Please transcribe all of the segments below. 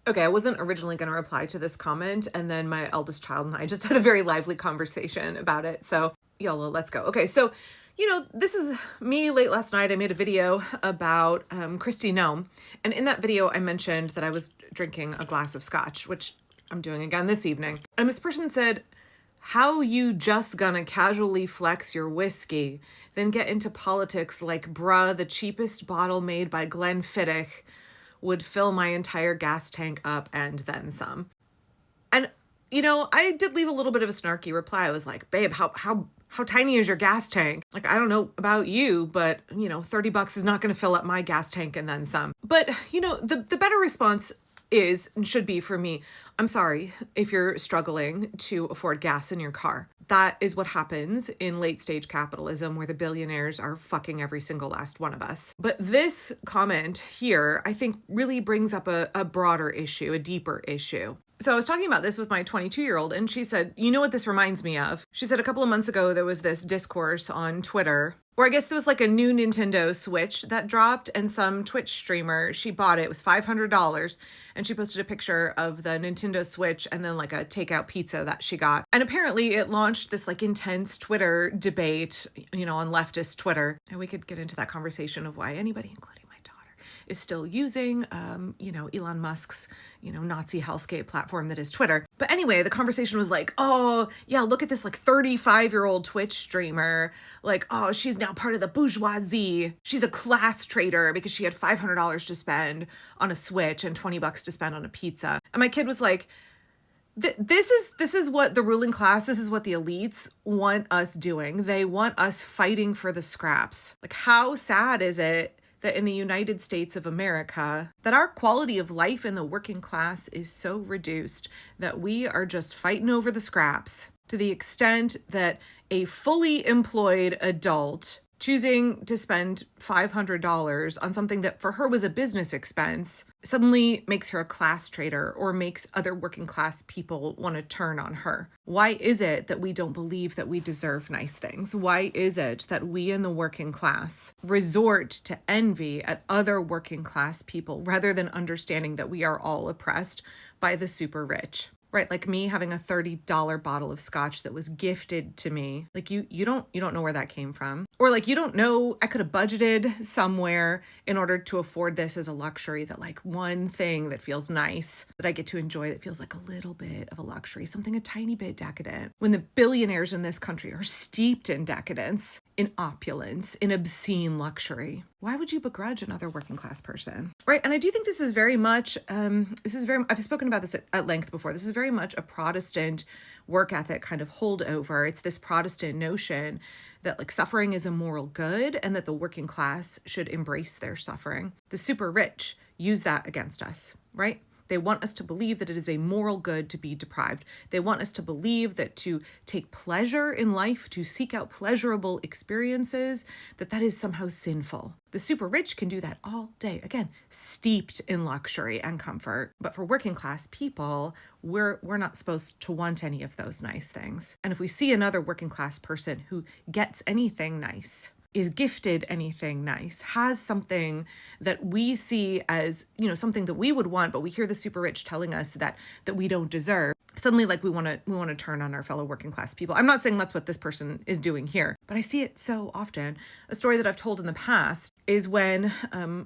Okay, I wasn't originally going to reply to this comment, and then my eldest child and I just had a very lively conversation about it. So, YOLO, let's go. Okay, so, this is me late last night. I made a video about Christy Nome, and in that video, I mentioned that I was drinking a glass of scotch, which I'm doing again this evening. And this person said, how you just gonna casually flex your whiskey, then get into politics like, bruh, the cheapest bottle made by Glenfiddich would fill my entire gas tank up and then some. And, I did leave a little bit of a snarky reply. I was like, babe, how tiny is your gas tank? Like, I don't know about you, but, $30 is not going to fill up my gas tank and then some. But, the better response is and should be for me, I'm sorry if you're struggling to afford gas in your car. That is what happens in late stage capitalism, where the billionaires are fucking every single last one of us. But this comment here, I think, really brings up a broader issue, a deeper issue. So I was talking about this with my 22-year-old, and she said, you know what this reminds me of? She said a couple of months ago, there was this discourse on Twitter, or I guess there was like a new Nintendo Switch that dropped, and some Twitch streamer, she bought it. It was $500, and she posted a picture of the Nintendo Switch and then like a takeout pizza that she got. And apparently it launched this like intense Twitter debate, on leftist Twitter. And we could get into that conversation of why anybody, including my daughter, is still using, Elon Musk's, Nazi hellscape platform that is Twitter. But anyway, the conversation was like, oh, yeah, look at this like 35-year-old Twitch streamer. Like, oh, she's now part of the bourgeoisie. She's a class traitor because she had $500 to spend on a Switch and $20 to spend on a pizza. And my kid was like, this is what the ruling class, this is what the elites want us doing. They want us fighting for the scraps. Like, how sad is it that in the United States of America, that our quality of life in the working class is so reduced that we are just fighting over the scraps, to the extent that a fully employed adult choosing to spend $500 on something that for her was a business expense suddenly makes her a class traitor or makes other working class people want to turn on her. Why is it that we don't believe that we deserve nice things? Why is it that we in the working class resort to envy at other working class people rather than understanding that we are all oppressed by the super rich? Right, like me having a $30 bottle of scotch that was gifted to me. Like you don't know where that came from. Or like you don't know, I could have budgeted somewhere in order to afford this as a luxury, that like one thing that feels nice that I get to enjoy that feels like a little bit of a luxury, something a tiny bit decadent. When the billionaires in this country are steeped in decadence, in opulence, in obscene luxury. Why would you begrudge another working class person? Right. And I do think this is very much, I've spoken about this at length before. This is very much a Protestant work ethic kind of holdover. It's this Protestant notion that like suffering is a moral good and that the working class should embrace their suffering. The super rich use that against us, right? They want us to believe that it is a moral good to be deprived. They want us to believe that to take pleasure in life, to seek out pleasurable experiences, that is somehow sinful. The super rich can do that all day. Again, steeped in luxury and comfort. But for working class people, we're not supposed to want any of those nice things. And if we see another working class person who gets anything nice, is gifted anything nice, has something that we see as, something that we would want, but we hear the super rich telling us that we don't deserve, suddenly like we want to turn on our fellow working class people. I'm not saying that's what this person is doing here, but I see it so often. A story that I've told in the past is when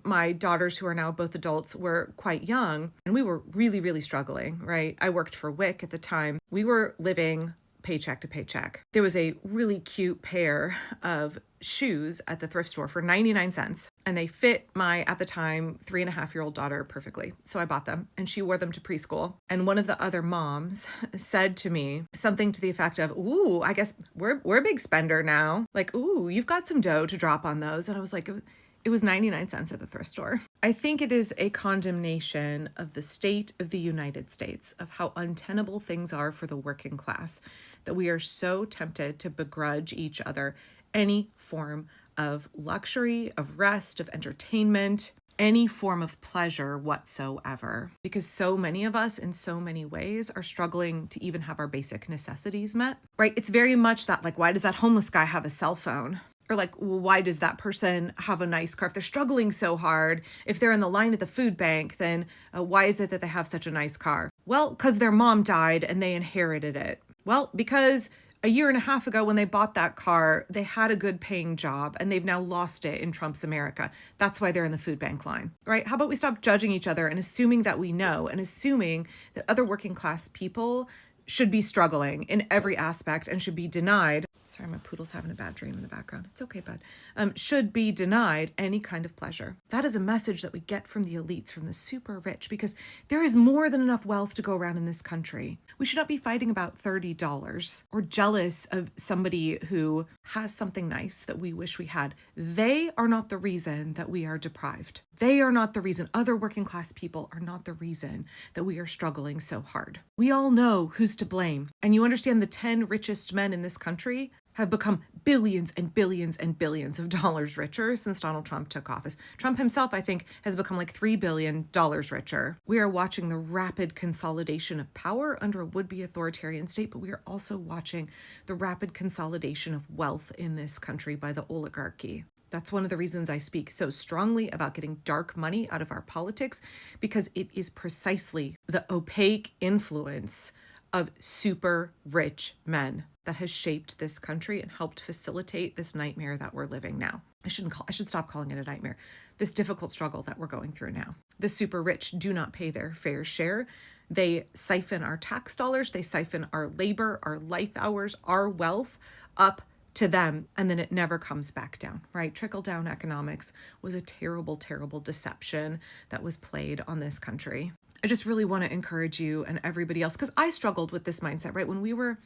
my daughters, who are now both adults, were quite young, and we were really, really struggling, right? I worked for WIC at the time. We were living paycheck to paycheck. There was a really cute pair of shoes at the thrift store for 99 cents, and they fit my, at the time, 3.5-year-old daughter perfectly. So I bought them, and she wore them to preschool. And one of the other moms said to me something to the effect of, ooh, I guess we're a big spender now. Like, ooh, you've got some dough to drop on those. And I was like, it was 99 cents at the thrift store. I think it is a condemnation of the state of the United States, of how untenable things are for the working class, that we are so tempted to begrudge each other any form of luxury, of rest, of entertainment, any form of pleasure whatsoever. Because so many of us in so many ways are struggling to even have our basic necessities met, right? It's very much that, like, why does that homeless guy have a cell phone? Or like, well, why does that person have a nice car? If they're struggling so hard, if they're in the line at the food bank, then why is it that they have such a nice car? Well, because their mom died and they inherited it. Well, because a year and a half ago when they bought that car, they had a good paying job and they've now lost it in Trump's America. That's why they're in the food bank line, right? How about we stop judging each other and assuming that we know and assuming that other working class people should be struggling in every aspect and should be denied. Sorry, my poodle's having a bad dream in the background. It's okay, bud. Should be denied any kind of pleasure. That is a message that we get from the elites, from the super rich, because there is more than enough wealth to go around in this country. We should not be fighting about $30 or jealous of somebody who has something nice that we wish we had. They are not the reason that we are deprived. They are not the reason. Other working class people are not the reason that we are struggling so hard. We all know who's to blame. And you understand the 10 richest men in this country have become billions and billions and billions of dollars richer since Donald Trump took office. Trump himself, I think, has become like $3 billion richer. We are watching the rapid consolidation of power under a would-be authoritarian state, but we are also watching the rapid consolidation of wealth in this country by the oligarchy. That's one of the reasons I speak so strongly about getting dark money out of our politics, because it is precisely the opaque influence of super rich men that has shaped this country and helped facilitate this nightmare that we're living now. I should stop calling it a nightmare. This difficult struggle that we're going through now. The super rich do not pay their fair share. They siphon our tax dollars, they siphon our labor, our life hours, our wealth up to them, and then it never comes back down, right? Trickle-down economics was a terrible, terrible deception that was played on this country. I just really want to encourage you and everybody else, because I struggled with this mindset, right? When we were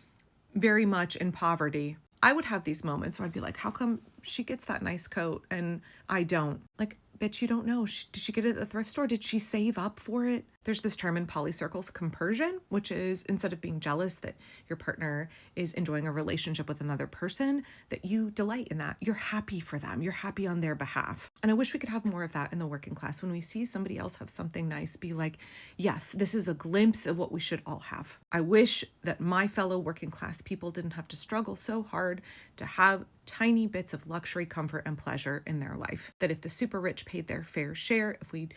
very much in poverty, I would have these moments where I'd be like, how come she gets that nice coat and I don't? Like, bitch, you don't know. Did she get it at the thrift store? Did she save up for it? There's this term in polycircles, compersion, which is instead of being jealous that your partner is enjoying a relationship with another person, that you delight in that. You're happy for them. You're happy on their behalf. And I wish we could have more of that in the working class. When we see somebody else have something nice, be like, yes, this is a glimpse of what we should all have. I wish that my fellow working class people didn't have to struggle so hard to have tiny bits of luxury, comfort, and pleasure in their life. That if the super rich paid their fair share, if we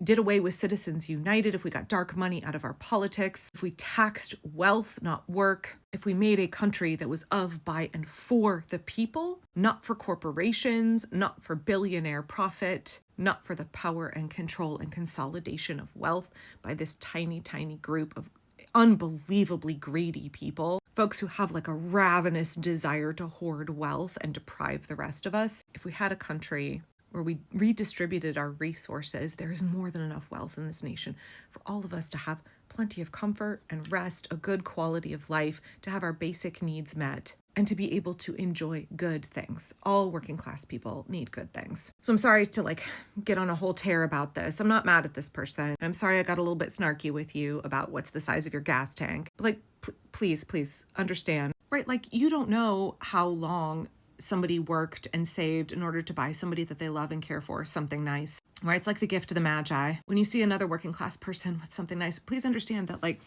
did away with Citizens United, if we got dark money out of our politics, if we taxed wealth, not work, if we made a country that was of, by, and for the people, not for corporations, not for billionaire profit, not for the power and control and consolidation of wealth by this tiny, tiny group of unbelievably greedy people, folks who have like a ravenous desire to hoard wealth and deprive the rest of us. If we had a country where we redistributed our resources, there is more than enough wealth in this nation for all of us to have plenty of comfort and rest, a good quality of life, to have our basic needs met, and to be able to enjoy good things. All working class people need good things. So I'm sorry to get on a whole tear about this. I'm not mad at this person. I'm sorry I got a little bit snarky with you about what's the size of your gas tank. But please understand, right? You don't know how long somebody worked and saved in order to buy somebody that they love and care for something nice, right? It's like the gift of the Magi. When you see another working class person with something nice, please understand that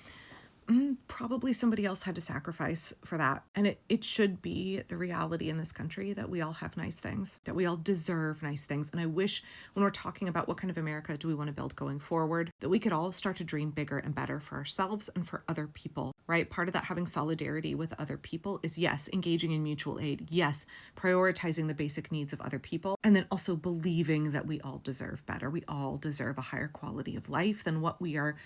probably somebody else had to sacrifice for that. And it should be the reality in this country that we all have nice things, that we all deserve nice things. And I wish when we're talking about what kind of America do we want to build going forward, that we could all start to dream bigger and better for ourselves and for other people, right? Part of that having solidarity with other people is, yes, engaging in mutual aid. Yes, prioritizing the basic needs of other people. And then also believing that we all deserve better. We all deserve a higher quality of life than what we are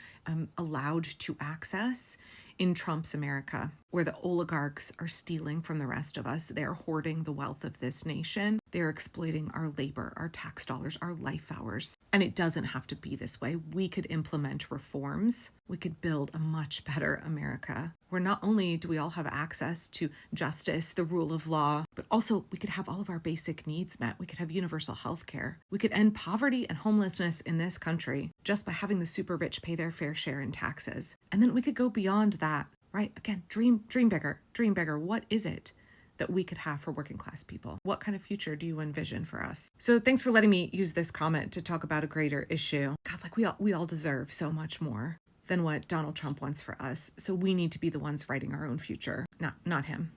allowed to access in Trump's America, where the oligarchs are stealing from the rest of us. They're hoarding the wealth of this nation. They're exploiting our labor, our tax dollars, our life hours. And it doesn't have to be this way. We could implement reforms. We could build a much better America, where not only do we all have access to justice, the rule of law, but also we could have all of our basic needs met. We could have universal health care. We could end poverty and homelessness in this country just by having the super rich pay their fair share in taxes. And then we could go beyond that, right? Again, dream bigger, dream bigger. What is it that we could have for working class people? What kind of future do you envision for us? So thanks for letting me use this comment to talk about a greater issue. God, we all deserve so much more than what Donald Trump wants for us. So we need to be the ones writing our own future, not him.